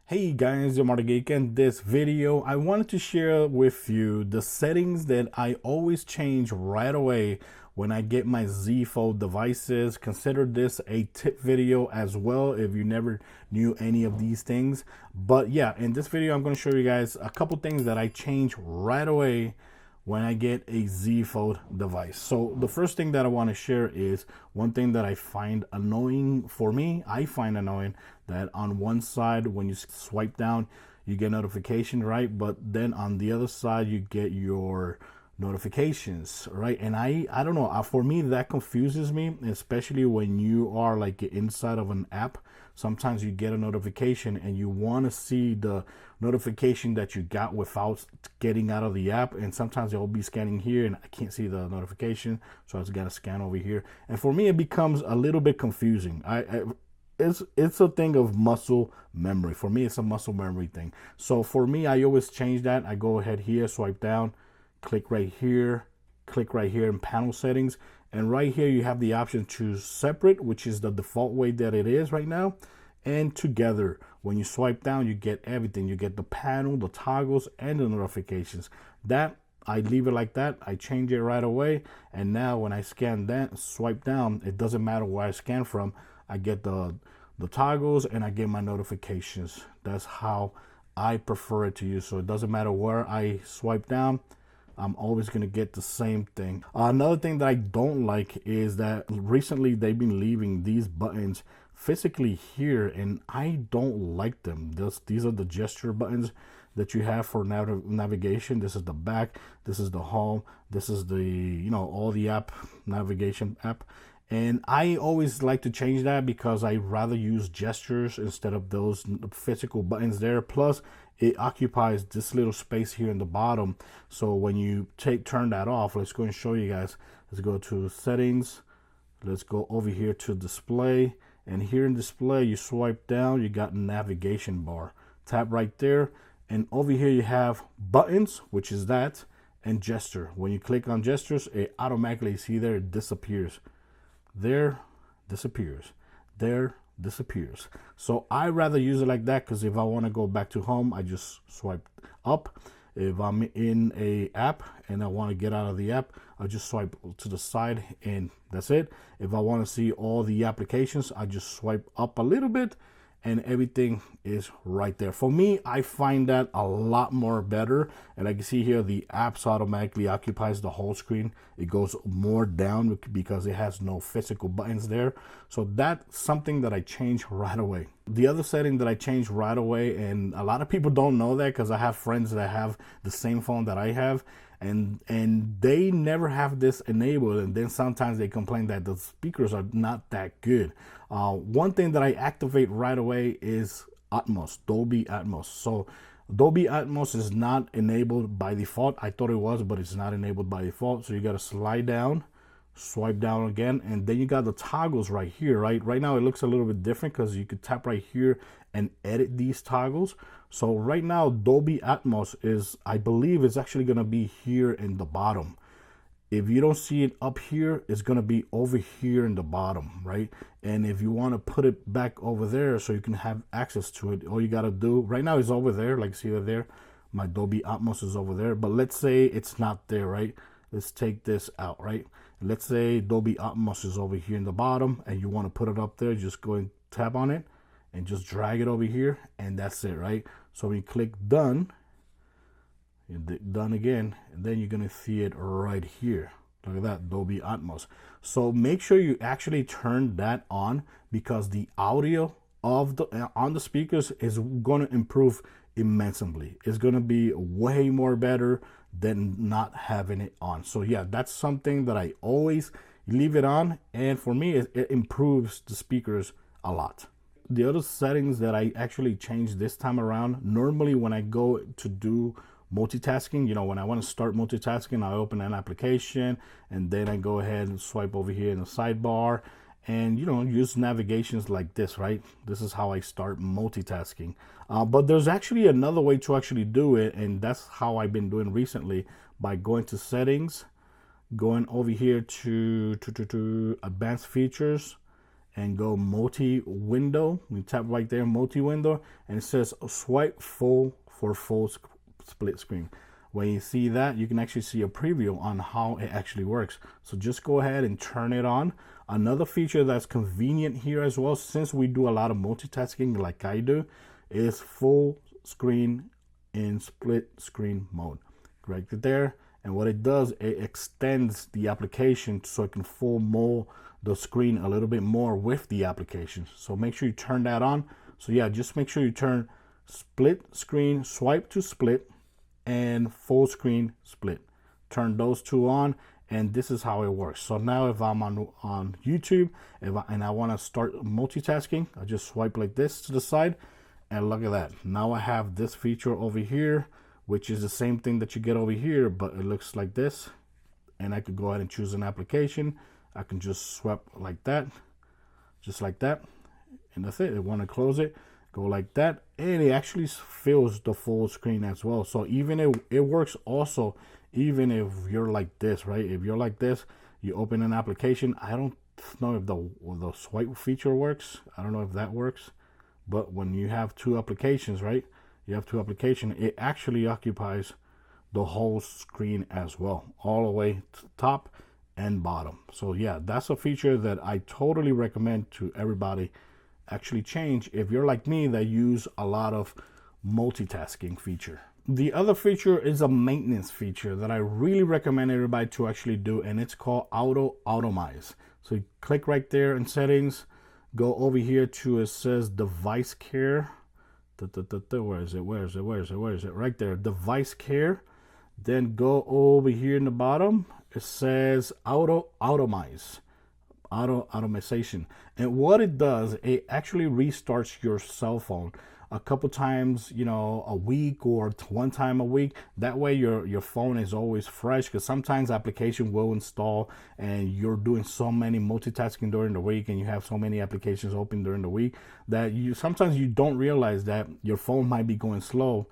Hey guys, I'm Geek. In this video, I wanted to share with you the settings that I always change right away when I get my Z Fold devices. Consider this a tip video as well if you never knew any of these things. But yeah, in this video, I'm going to show you guys a couple things that I change right away when I get a Z Fold device. So the first thing that I want to share is one thing that I find annoying for me. I find annoying that on one side when you swipe down you get notification, right? But then on the other side you get your notifications, right? And I don't know, for me that confuses me, especially when you are like inside of an app. Sometimes you get a notification and you want to see the notification that you got without getting out of the app, and sometimes I'll be scanning here and I can't see the notification, so I just gotta scan over here. And for me it becomes a little bit confusing. It's a thing of muscle memory. For me it's a muscle memory thing. So for me, I always change that. I go ahead here, swipe down, click right here in panel settings, and right here you have the option to separate, which is the default way that it is right now, and together. When you swipe down you get everything. You get the panel, the toggles, and the notifications. That I leave it like that. I change it right away, and now when I scan that, swipe down, it doesn't matter where I scan from, I get the toggles and I get my notifications. That's how I prefer it to use. So it doesn't matter where I swipe down, I'm always going to get the same thing. Another thing that I don't like is that recently they've been leaving these buttons physically here, and I don't like them. These are the gesture buttons that you have for navigation. This is the back, this is the home, this is the, all the app navigation app. And I always like to change that because I rather use gestures instead of those physical buttons there. Plus, it occupies this little space here in the bottom. So when you turn that off, let's go and show you guys. Let's go to settings. Let's go over here to display. And here in display, you swipe down, you got navigation bar. Tap right there. And over here you have buttons, which is that, and gesture. When you click on gestures, it automatically, see there, it disappears. There, disappears. There, disappears. So I rather use it like that, because if I want to go back to home, I just swipe up. If I'm in a app and I want to get out of the app, I just swipe to the side and that's it. If I want to see all the applications, I just swipe up a little bit and everything is right there. For me, I find that a lot more better. And I can see here the apps automatically occupies the whole screen. It goes more down because it has no physical buttons there. So that's something that I change right away. The other setting that I changed right away, and a lot of people don't know that because I have friends that have the same phone that I have, and they never have this enabled, and then sometimes they complain that the speakers are not that good. One thing that I activate right away is Atmos, Dolby Atmos. So Dolby Atmos is not enabled by default. I thought it was, but it's not enabled by default. So you got to slide down, swipe down again, and then you got the toggles right here. Right now it looks a little bit different because you could tap right here and edit these toggles. So right now Dolby Atmos is, I believe, is actually going to be here in the bottom. If you don't see it up here, it's going to be over here in the bottom, right? And if you want to put it back over there so you can have access to it, all you got to do right now is over there. Like, see that there, my Dolby Atmos is over there. But let's say it's not there, right? Let's take this out, right? Let's say Dolby Atmos is over here in the bottom and you want to put it up there. Just go and tap on it and just drag it over here, and that's it, right? So when you click done, done again, and then you're gonna see it right here. Look at that, Dolby Atmos. So make sure you actually turn that on, because the audio of on the speakers is going to improve immensely. It's going to be way more better than not having it on. So yeah, that's something that I always leave it on, and for me it improves the speakers a lot. The other settings that I actually changed this time around, normally when I go to do multitasking, when I want to start multitasking, I open an application and then I go ahead and swipe over here in the sidebar and use navigations like this, right? This is how I start multitasking. But there's actually another way to actually do it, and that's how I've been doing recently, by going to settings, going over here to advanced features, and go multi-window. We tap right there, multi-window, and it says swipe full for full split screen. When you see that, you can actually see a preview on how it actually works. So just go ahead and turn it on. Another feature that's convenient here as well, since we do a lot of multitasking like I do, is full screen in split screen mode. Right there. And what it does, it extends the application so it can full more the screen a little bit more with the application. So make sure you turn that on. So yeah, just make sure you turn split screen, swipe to split, and full screen split. Turn those two on, and this is how it works. So now if I'm on YouTube and I want to start multitasking, I just swipe like this to the side, and look at that. Now I have this feature over here, which is the same thing that you get over here, but it looks like this. And I could go ahead and choose an application. I can just swipe like that, just like that, and that's it. I want to close it, go like that, and it actually fills the full screen as well. So even if it works also, even if you're like this, right? If you're like this, you open an application. I don't know if the swipe feature works. I don't know if that works, but when you have two applications, right? You have two applications, it actually occupies the whole screen as well, all the way to the top and bottom. So yeah, that's a feature that I totally recommend to everybody actually change if you're like me that use a lot of multitasking feature. The other feature is a maintenance feature that I really recommend everybody to actually do, and it's called auto-automize. So you click right there in settings, go over here to, it says device care. Where is it? Right there, device care. Then go over here in the bottom, it says automation. And what it does, it actually restarts your cell phone a couple times, you know, a week or one time a week. That way your phone is always fresh, because sometimes application will install and you're doing so many multitasking during the week and you have so many applications open during the week that sometimes you don't realize that your phone might be going slow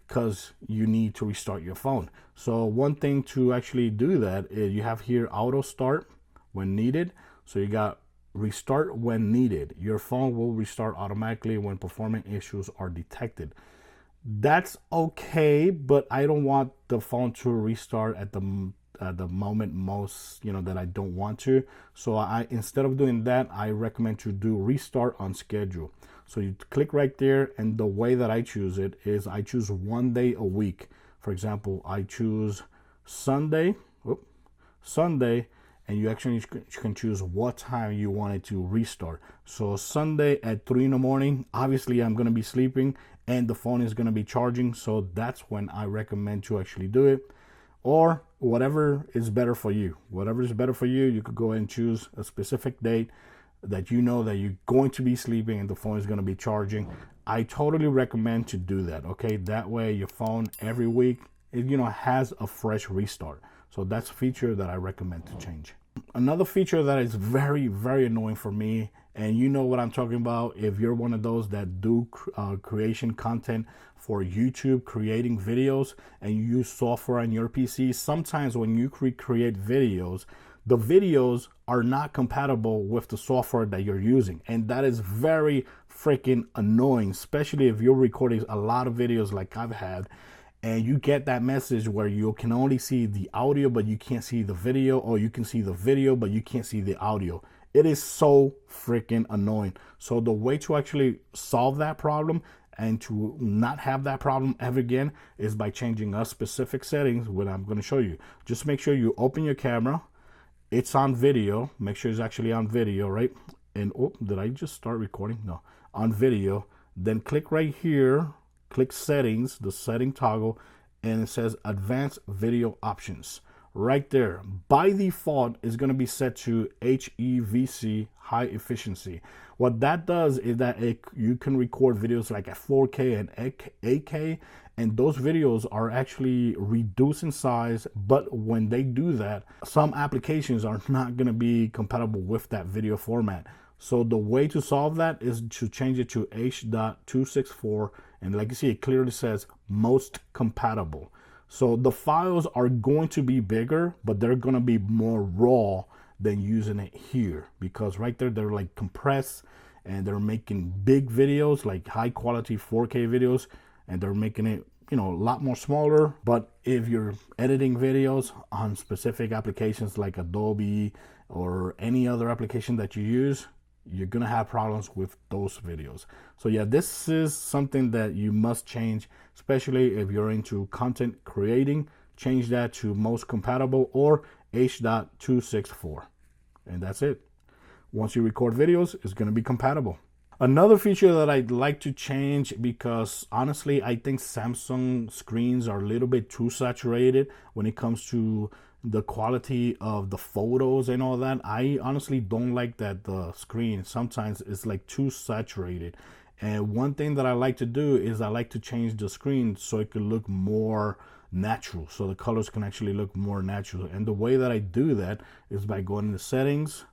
because you need to restart your phone. So one thing to actually do that is you have here auto start when needed. So you got restart when needed. Your phone will restart automatically when performance issues are detected. That's okay, but I don't want the phone to restart at the moment most, you know, that I don't want to. So instead of doing that, I recommend to do restart on schedule. So you click right there, and the way that I choose it is I choose 1 day a week. For example, I choose Sunday, and you actually can choose what time you want it to restart. So Sunday at 3 in the morning, obviously I'm going to be sleeping and the phone is going to be charging. So that's when I recommend to actually do it. Or whatever is better for you. Whatever is better for you, you could go ahead and choose a specific date that you know that you're going to be sleeping and the phone is going to be charging. I totally recommend to do that, okay? That way your phone every week, it, you know, has a fresh restart. So that's a feature that I recommend to change. Another feature that is very, very annoying for me, and you know what I'm talking about if you're one of those that do creation content for YouTube, creating videos, and you use software on your PC. Sometimes when you create videos, the videos are not compatible with the software that you're using. And that is very freaking annoying, especially if you're recording a lot of videos like I've had, and you get that message where you can only see the audio, but you can't see the video, or you can see the video, but you can't see the audio. It is so freaking annoying. So the way to actually solve that problem and to not have that problem ever again is by changing a specific settings, what I'm going to show you. Just make sure you open your camera. It's on video. Make sure it's actually on video, right? And oh, did I just start recording? No, on video. Then click right here. Click settings, the setting toggle, and it says advanced video options. Right there, by default, is going to be set to HEVC, high efficiency. What that does is that you can record videos like at 4K and 8K, and those videos are actually reduced in size. But when they do that, some applications are not going to be compatible with that video format. So the way to solve that is to change it to H.264, and like you see, it clearly says most compatible. So the files are going to be bigger, but they're going to be more raw than using it here, because right there they're like compressed and they're making big videos, like high quality 4K videos, and they're making it, you know, a lot more smaller. But if you're editing videos on specific applications like Adobe or any other application that you use, you're gonna have problems with those videos. So yeah, this is something that you must change, especially if you're into content creating. Change that to most compatible or H.264, and that's it. Once you record videos, it's going to be compatible. Another feature that I'd like to change, because honestly I think Samsung screens are a little bit too saturated when it comes to the quality of the photos and all that. I honestly don't like that the screen sometimes is like too saturated. And one thing that I like to do is I like to change the screen so it could look more natural, so the colors can actually look more natural. And the way that I do that is by going into settings,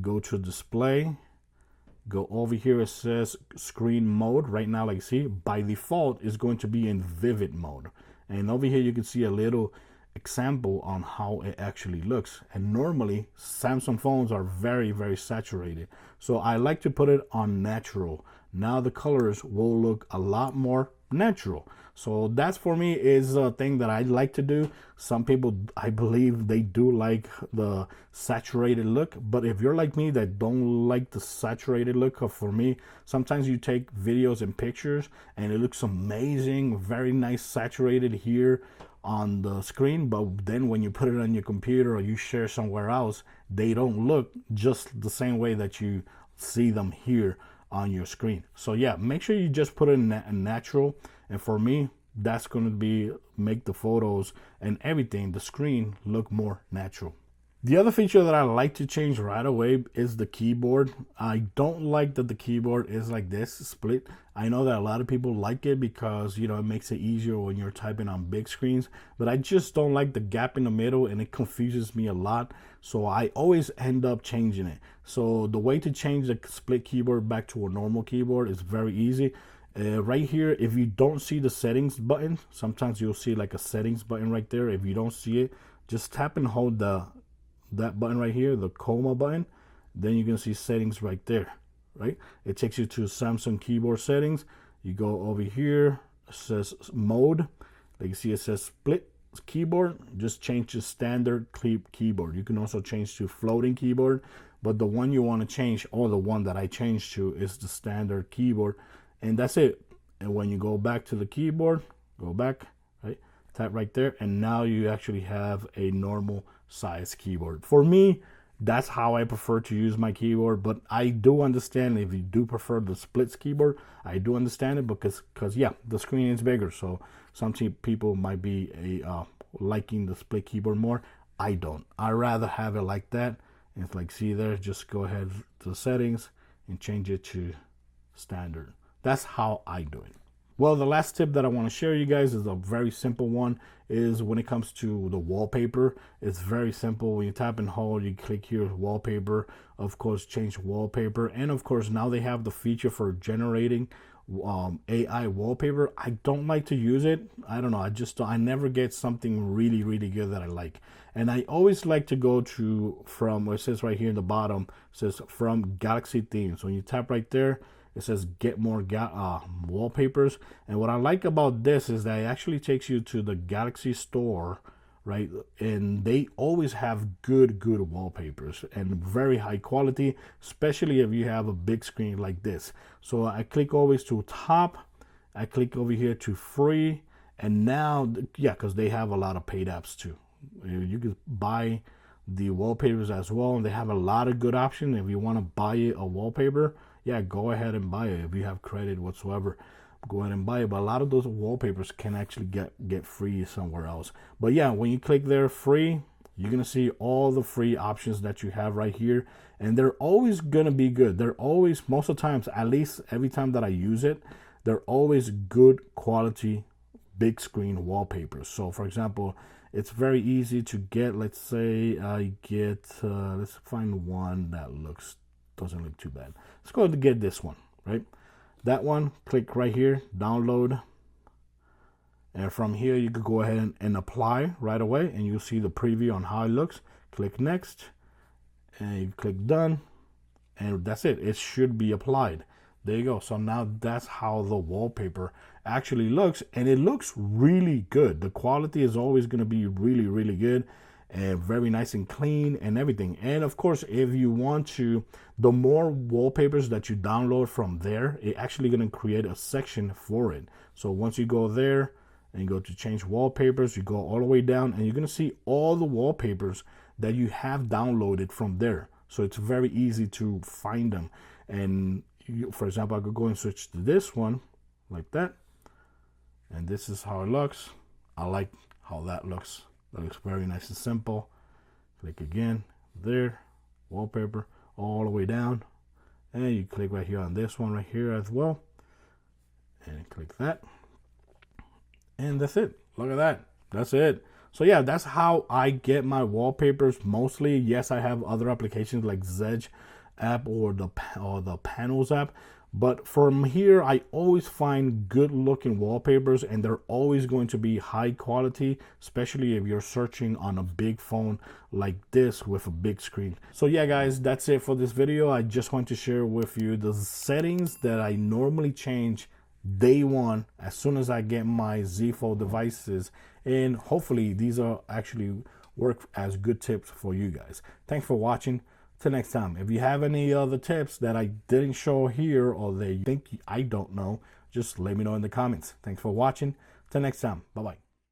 go to display, go over here, it says screen mode. Right now, like you see, by default is going to be in vivid mode, and over here you can see a little example on how it actually looks. And normally Samsung phones are very saturated, so I like to put it on natural. Now the colors will look a lot more natural. So that's, for me, is a thing that I like to do. Some people, I believe, they do like the saturated look, but if you're like me that don't like the saturated look, for me, sometimes you take videos and pictures and it looks amazing, very nice saturated here on the screen, but then when you put it on your computer or you share somewhere else, they don't look just the same way that you see them here on your screen. So yeah, make sure you just put it in natural, and for me, that's going to be make the photos and everything, the screen, look more natural. The other feature that I like to change right away is the keyboard. I don't like that the keyboard is like this, split. I know that a lot of people like it because, you know, it makes it easier when you're typing on big screens, but I just don't like the gap in the middle, and it confuses me a lot. So I always end up changing it. So the way to change the split keyboard back to a normal keyboard is very easy. Right here, if you don't see the settings button, sometimes you'll see like a settings button right there. If you don't see it, just tap and hold that button right here, the coma button. Then you can see settings right there, right? It takes you to Samsung keyboard settings. You go over here, it says mode. Like you see, it says split keyboard. Just change to standard keyboard. You can also change to floating keyboard, but the one you want to change, or the one that I changed to, is the standard keyboard. And that's it. And when you go back to the keyboard, go back, right? Tap right there, and now you actually have a normal size keyboard. For me, that's how I prefer to use my keyboard, but I do understand if you do prefer the splits keyboard. I do understand it because yeah, the screen is bigger, so some people might be liking the split keyboard more. I don't. I rather have it like that. And it's like, see there, just go ahead to the settings and change it to standard. That's how I do it. Well, the last tip that I want to share you guys is a very simple one. Is when it comes to the wallpaper, it's very simple. When you tap and hold, you click here, wallpaper, of course, change wallpaper. And of course, now they have the feature for generating AI wallpaper. I don't like to use it. I don't know. I never get something really good that I like. And I always like to go to from where it says right here in the bottom, it says from Galaxy themes. So when you tap right there, it says get more wallpapers. And what I like about this is that it actually takes you to the Galaxy store, right? And they always have good wallpapers and very high quality, especially if you have a big screen like this. So I click always to top, I click over here to free, and now, yeah, because they have a lot of paid apps too. You can buy the wallpapers as well, and they have a lot of good options. If you want to buy a wallpaper, yeah, go ahead and buy it. If you have credit whatsoever, go ahead and buy it. But a lot of those wallpapers can actually get free somewhere else. But yeah, when you click there, free, you're gonna see all the free options that you have right here, and they're always gonna be good. They're always, most of the times, at least every time that I use it, they're always good quality big screen wallpapers. So for example, it's very easy to get. Let's say I get let's find one that doesn't look too bad. Let's go ahead and get this one, right? That one, click right here, download. And from here, you could go ahead and apply right away, and you'll see the preview on how it looks. Click next. and you click done, and that's it. It should be applied. There you go. So now that's how the wallpaper actually looks, and it looks really good. The quality is always going to be really, really good and very nice and clean and everything. And of course, if you want to, the more wallpapers that you download from there, it actually going to create a section for it. So once you go there and go to change wallpapers, you go all the way down and you're going to see all the wallpapers that you have downloaded from there. So it's very easy to find them. And for example, I could go and switch to this one like that, and this is how it looks. I like how that looks. That looks very nice and simple. Click again there, wallpaper all the way down, and you click right here on this one right here as well, and click that, and that's it. Look at that. That's it. So yeah, that's how I get my wallpapers mostly. Yes, I have other applications like Zedge app or the Panels app, but from here I always find good looking wallpapers, and they're always going to be high quality, especially if you're searching on a big phone like this with a big screen. So yeah guys, that's it for this video. I just want to share with you the settings that I normally change day one as soon as I get my Z Fold devices, and hopefully these are actually work as good tips for you guys. Thanks for watching. Till next time, if you have any other tips that I didn't show here or they think I don't know, just let me know in the comments. Thanks for watching. Till next time, bye bye.